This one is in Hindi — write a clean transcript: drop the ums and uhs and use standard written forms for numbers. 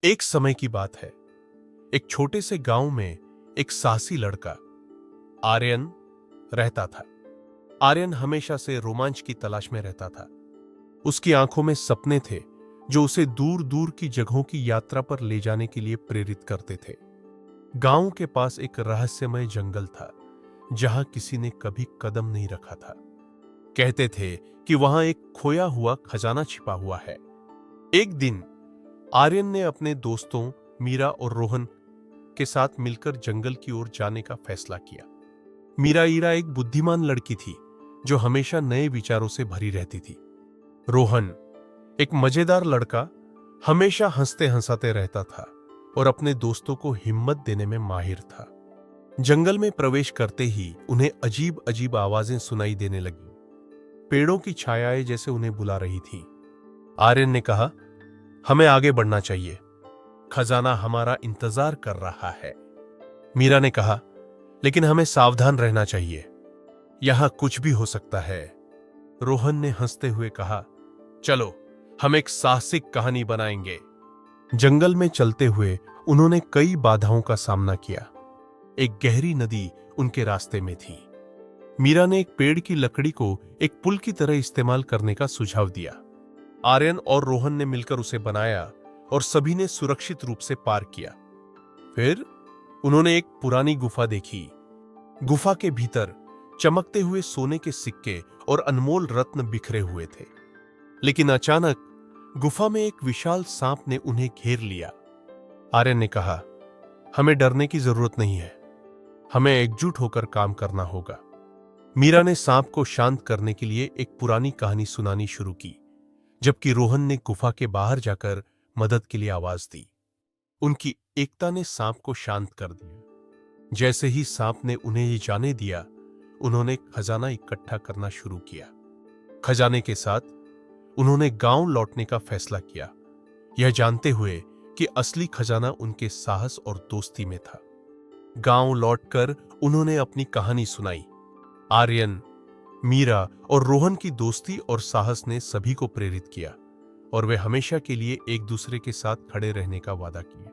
एक समय की बात है। एक छोटे से गांव में एक साहसी लड़का आर्यन रहता था। आर्यन हमेशा से रोमांच की तलाश में रहता था। उसकी आंखों में सपने थे जो उसे दूर दूर की जगहों की यात्रा पर ले जाने के लिए प्रेरित करते थे। गांव के पास एक रहस्यमय जंगल था जहां किसी ने कभी कदम नहीं रखा था। कहते थे कि वहां एक खोया हुआ खजाना छिपा हुआ है। एक दिन आर्यन ने अपने दोस्तों मीरा और रोहन के साथ मिलकर जंगल की ओर जाने का फैसला किया। मीरा एक बुद्धिमान लड़की थी जो हमेशा नए विचारों से भरी रहती थी। रोहन एक मजेदार लड़का हमेशा हंसते हंसाते रहता था और अपने दोस्तों को हिम्मत देने में माहिर था। जंगल में प्रवेश करते ही उन्हें अजीब अजीब आवाजें सुनाई देने लगी। पेड़ों की छायाएं जैसे उन्हें बुला रही थीं। आर्यन ने कहा, हमें आगे बढ़ना चाहिए, खजाना हमारा इंतजार कर रहा है। मीरा ने कहा, लेकिन हमें सावधान रहना चाहिए, यहां कुछ भी हो सकता है। रोहन ने हंसते हुए कहा, चलो हम एक साहसिक कहानी बनाएंगे। जंगल में चलते हुए उन्होंने कई बाधाओं का सामना किया। एक गहरी नदी उनके रास्ते में थी। मीरा ने एक पेड़ की लकड़ी को एक पुल की तरह इस्तेमाल करने का सुझाव दिया। आर्यन और रोहन ने मिलकर उसे बनाया और सभी ने सुरक्षित रूप से पार किया। फिर उन्होंने एक पुरानी गुफा देखी। गुफा के भीतर चमकते हुए सोने के सिक्के और अनमोल रत्न बिखरे हुए थे। लेकिन अचानक गुफा में एक विशाल सांप ने उन्हें घेर लिया। आर्यन ने कहा, हमें डरने की जरूरत नहीं है, हमें एकजुट होकर काम करना होगा। मीरा ने सांप को शांत करने के लिए एक पुरानी कहानी सुनानी शुरू की, जबकि रोहन ने गुफा के बाहर जाकर मदद के लिए आवाज दी। उनकी एकता ने सांप को शांत कर दिया। जैसे ही सांप ने उन्हें ये जाने दिया, उन्होंने खजाना इकट्ठा करना शुरू किया। खजाने के साथ उन्होंने गांव लौटने का फैसला किया, यह जानते हुए कि असली खजाना उनके साहस और दोस्ती में था। गांव लौटकर उन्होंने अपनी कहानी सुनाई। आर्यन, मीरा और रोहन की दोस्ती और साहस ने सभी को प्रेरित किया और वे हमेशा के लिए एक दूसरे के साथ खड़े रहने का वादा किए।